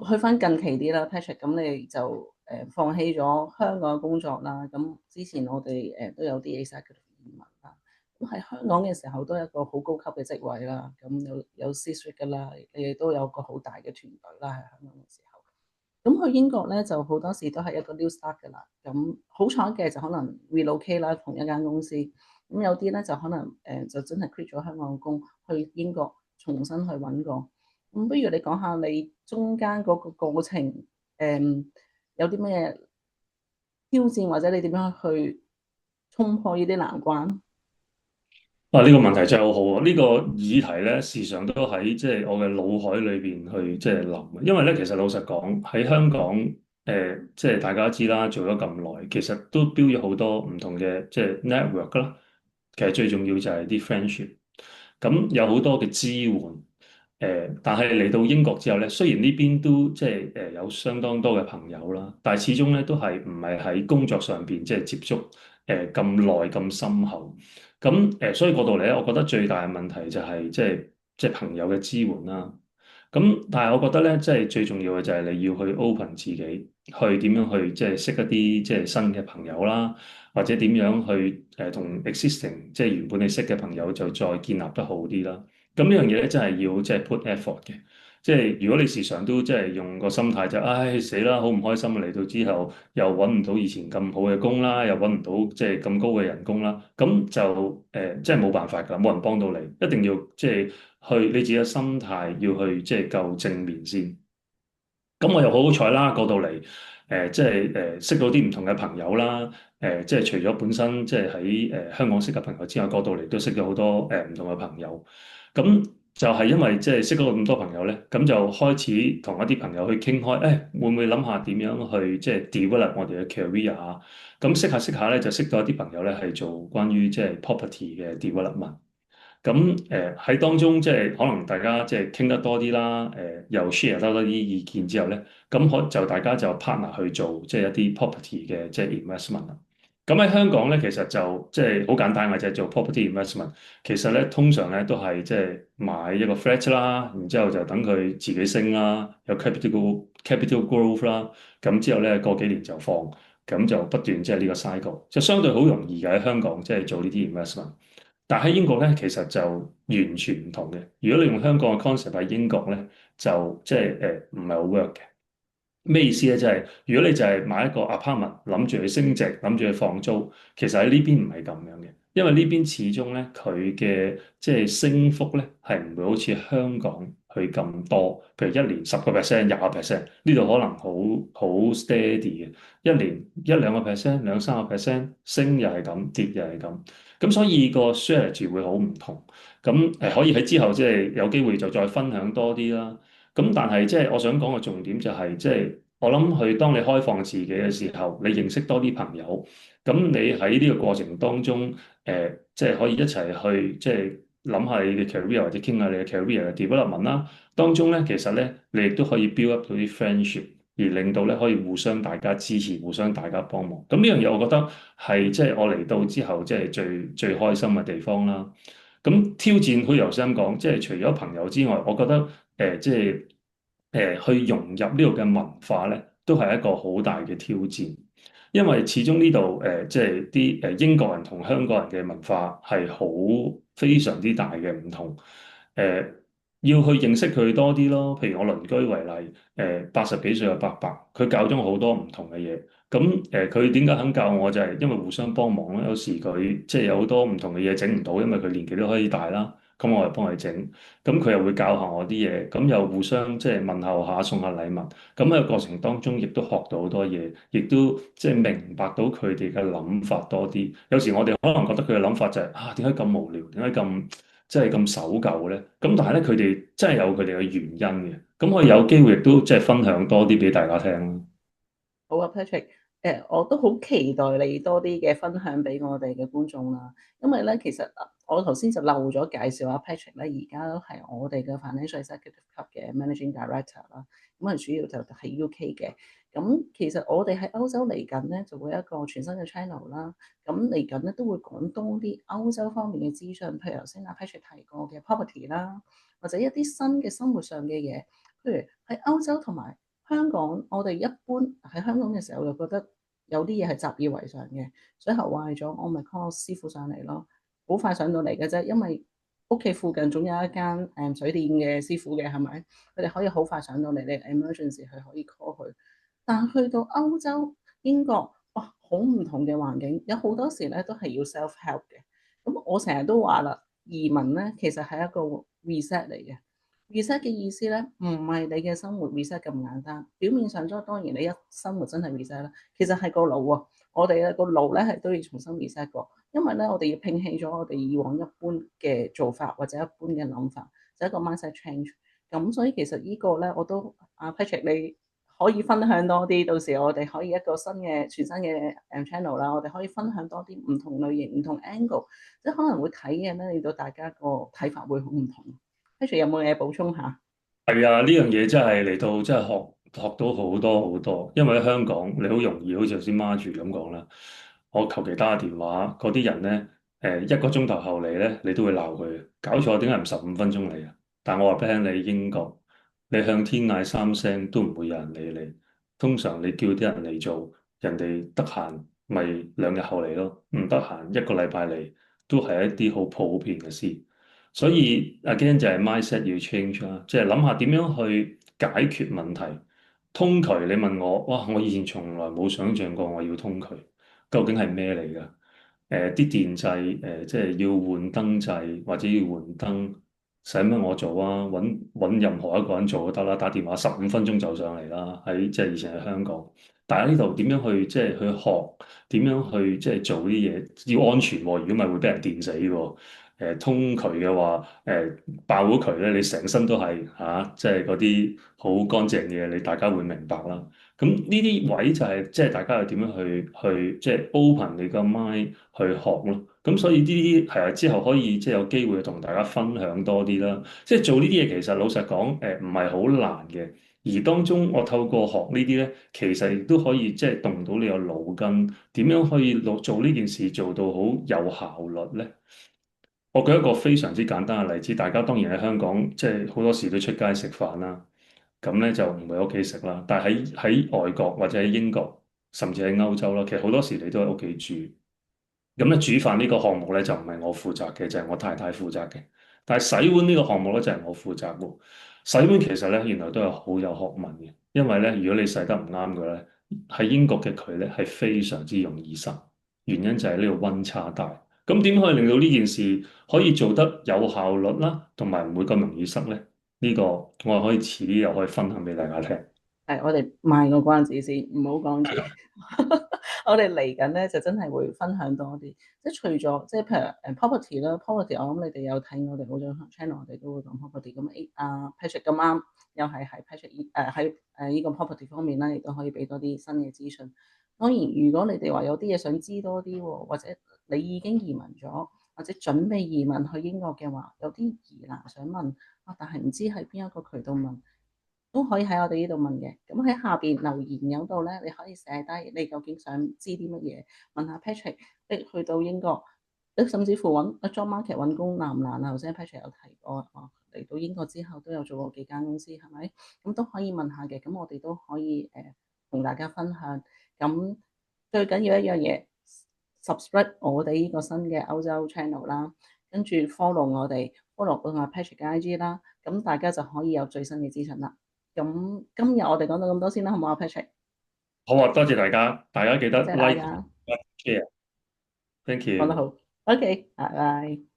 去翻近期啲啦，Patrick，咁你就放棄咗香港嘅工作啦。咁之前我哋都有啲 executive 移民啦。咁喺香港嘅時候都有一個好高級嘅職位啦，咁有 C-suite 噶啦，你亦都有個好大嘅團隊啦喺香港嘅時候。咁去英國咧就好多時都係一個 new start 噶啦。咁好彩嘅就可能 relocate 啦，同一間公司。咁有啲咧就可能就真係 quit 咗香港嘅工，去英國重新去揾過。咁不如你講下你中間嗰個過程，有啲咩挑戰，或者你點樣去衝破呢啲難關？啊！呢個問題真係好好啊！呢個議題咧，時常都喺即係我嘅腦海裏邊去即係諗。因為咧，其實老實講喺香港，即係大家知啦，做咗咁耐，其實都 build 咗好多唔同嘅即係 network 啦。其實最重要就係啲 friendship。咁有好多嘅支援。但係嚟到英國之後咧，雖然呢邊都即係有相當多嘅朋友啦，但係始終咧都係唔係喺工作上邊即係接觸咁耐咁深厚。咁所以嗰度嚟咧，我覺得最大嘅問題就係即係朋友嘅支援啦。咁但係我覺得咧，即係最重要嘅就係你要去 open 自己，去點樣去即係識一啲即係新嘅朋友啦，或者點樣去同 existing 即係原本你識嘅朋友就再建立得好啲啦。咁呢樣嘢咧真係要即係 put effort 嘅。即係如果你時常都即係用個心態就唉死啦，好唔開心啊，嚟到之後又揾唔到以前咁好嘅工啦，又揾唔到即係咁高嘅人工啦，咁就即係冇辦法㗎，冇人幫到你，一定要即係去你自己嘅心態要去即係夠正面先。咁我又好好彩啦，過到嚟即係識到啲唔同嘅朋友啦。即係除咗本身即係喺香港識嘅朋友之外，過到嚟都識咗好多唔同嘅朋友。咁就係因為即係識咗咁多朋友咧，咁就開始同一啲朋友去傾開，會唔會諗下點樣去即係 develop 我哋嘅 career 啊？咁識下識下咧，就識到一啲朋友咧係做關於即係 property 嘅 development。咁喺當中即係可能大家即係傾得多啲啦。又 share 多啲意見之後咧，咁就大家就 partner 去做即係一啲 property 嘅即係 investment 啦。咁喺香港咧，其實就即係好簡單嘅，就係做 property investment。其實咧，通常咧都係即係買一個 flat 啦，然之後就等佢自己升啦，有 capital growth 啦。咁之後咧過幾年就放，咁就不斷即係呢個 cycle，就相對好容易嘅喺香港即係做呢啲 investment。但喺英國咧，其實就完全唔同嘅。如果你用香港嘅 concept 喺英國咧，就即係唔係好 work 嘅。咩意思咧？就係如果你就係買一個 apartment，諗住去升值，諗住去放租，其實喺呢邊唔係咁樣嘅。因為呢邊始終咧，佢嘅即係升幅咧係唔會好似香港去咁多。譬如一年10%、20%，呢度可能好 steady 嘅，一年一兩個 percent、兩三個 percent，升又係咁，跌又係咁。咁所以個 strategy 會好唔同。咁可以喺之後即係有機會就再分享多啲啦。咁但係即係我想講嘅重點就係即係我諗佢當你開放自己嘅時候，你認識多啲朋友，咁你喺呢個過程當中，即係可以一齊去即係諗下你嘅 career 或者傾下你嘅 career 嘅 development 啦。當中咧其實咧你亦都可以 build up 到啲 friendship，而令到咧可以互相大家支持，互相大家幫忙。咁呢樣嘢我覺得係即係我嚟到之後即係最開心嘅地方啦。咁挑戰，好似頭先咁講，即係除咗朋友之外，我覺得即係去融入呢度嘅文化咧，都係一個好大嘅挑戰。因為始終呢度即係啲英國人同香港人嘅文化係好非常之大嘅唔同。誒、要去認識佢多啲咯。譬如我鄰居為例，80幾歲嘅伯伯，佢教咗我好多唔同嘅嘢。咁佢點解肯教我就係因為互相幫忙咯。有時佢即係有好多唔同嘅嘢整唔到，因為佢年紀都可以大啦，咁我又幫佢整，咁佢又會教下我啲嘢，咁又互相即係問候下，送下禮物。咁喺個過程當中，亦都學到好多嘢，亦都即係明白到佢哋嘅諗法多啲。有時我哋可能覺得佢嘅諗法就係點解咁無聊，點解咁即係咁守舊咧？咁但係咧，佢哋真係有佢哋嘅原因嘅。咁我有機會亦都即係分享多啲俾大家聽咯。好啊，Patrick，我都好期待你多啲嘅分享俾我哋嘅觀眾啦。因為咧，其實我頭先就漏咗介紹下 Patrick 咧，而家都係我哋嘅 Financial Executive 級嘅 Managing Director 啦。咁啊，主要就係 UK 嘅。咁其實我哋喺歐洲嚟緊咧，就會有一個全新嘅 channel 啦。咁嚟緊咧都會講多啲歐洲方面嘅資訊，譬如頭先阿 Patrick 提過嘅 property 啦，或者一啲新嘅生活上嘅嘢，譬如喺歐洲同埋香港我哋一般喺香港嘅時候，就覺得有啲嘢係習以為常嘅，水喉壞咗，我咪 call 師傅上嚟咯，好快上到嚟嘅啫。因為屋企附近總有一間水電嘅師傅嘅，係咪？佢哋可以好快上到嚟，你 emergency 佢可以 call 佢。但去到歐洲、英國，哇，好唔同嘅環境，有好多時咧都係要 self help 嘅。咁我成日都話啦，移民咧其實係一個 reset 嚟嘅。reset 嘅意思咧，唔係你嘅生活 reset 咁簡單。表面上當然你一生活真係 reset 啦，其實係個腦喎。我哋嘅個腦咧係都要重新 reset 過，因為咧我哋要摒棄咗我哋以往一般嘅做法或者一般嘅諗法，就係一個 mindset change。咁所以其實呢個咧我都Patrick 你可以分享多啲，到時我哋可以一個新嘅全新嘅channel 啦，我哋可以分享多啲唔同類型、唔同 angle，即係可能會睇嘅咧，令到大家個睇法會好唔同。Patrick 有冇嘢補充下？係啊，呢樣嘢真係嚟到真係學到好多好多，因為喺香港你好容易好似頭先孖住咁講啦，我求其打個電話，嗰啲人咧一個鐘頭後嚟咧，你都會鬧佢，搞錯點解唔15分鐘嚟啊？但我話俾你聽，你英國你向天嗌3聲都唔會有人理你，通常你叫啲人嚟做，人哋得閒咪2日後嚟咯，唔得閒一個禮拜嚟，都係一啲好普遍嘅事。所以 again 就係 mindset 要 change 啦，即係諗下點樣去解決問題。通渠你問我，哇！我以前從來冇想象過我要通渠，究竟係咩嚟㗎？啲電掣即係要換燈掣或者要換燈，使乜我做啊？揾任何一個人做都得啦，打電話15分鐘就上嚟啦。喺即係以前喺香港，但係呢度點樣去即係去學點樣去即係做啲嘢要安全喎？如果唔係會俾人電死喎。通渠嘅話，爆咗渠咧，你成身都係嚇，即係嗰啲好乾淨嘅嘢，你大家會明白啦。咁呢啲位就係即係大家係點樣去即係 open 你個 mind 去學咯。咁所以呢啲係啊，之後可以即係有機會同大家分享多啲啦。即係做呢啲嘢其實老實講唔係好難嘅，而當中我透過學呢啲咧，其實亦都可以即係動到你個腦筋，點樣可以做呢件事做到好有效率咧？我舉一個非常之簡單嘅例子，大家當然喺香港，即係好多時都出街食飯啦，咁咧就唔喺屋企食啦。但係喺外國或者喺英國，甚至喺歐洲啦，其實好多時你都喺屋企煮。咁咧煮飯呢個項目咧就唔係我負責嘅，就係我太太負責嘅。但係洗碗呢個項目咧就係我負責喎。洗碗其實咧原來都係好有學問嘅，因為咧如果你洗得唔啱嘅咧，喺英國嘅渠咧係非常之容易塞，原因就係呢個溫差大。咁點可以令到呢件事可以做得有效率啦，同埋唔會咁容易塞咧？呢個我係可以遲啲又可以分享俾大家聽。係，我哋賣個關子先，唔好講住。我哋嚟緊咧就真係會分享多啲，即係除咗即係譬如property 啦，property 我諗你哋有睇我哋好多 channel，我哋都會講 property。咁Patrick 咁啱又係喺 Patrick 喺呢個 property 方面啦，亦都可以俾多啲新嘅資訊。當然，如果你哋話有啲嘢想知多啲喎，或者你已經移民咗，或者準備移民去英國嘅話，有啲疑難想問但係唔知喺邊一個渠道問。都可以喺我哋呢度問嘅，咁喺下邊留言嗰度咧，你可以寫低你究竟想知啲乜嘢，問下 Patrick。你去到英國，你甚至乎揾 job market 揾工難唔難啊？頭先 Patrick 有提過，嚟到英國之後都有做過幾間公司，係咪？咁都可以問下嘅，咁我哋都可以同大家分享。咁最緊要一樣嘢，subscribe 我哋呢個新嘅歐洲 channel 啦，跟住 follow 我哋 follow 我 Patrick 嘅 IG 啦，咁大家就可以有最新嘅資訊啦。咁今日我哋講到咁多先啦，好唔好啊，Patrick？好啊，多謝大家，大家記得 多謝大 like、家，share，thank 講得 you。好。OK，拜拜。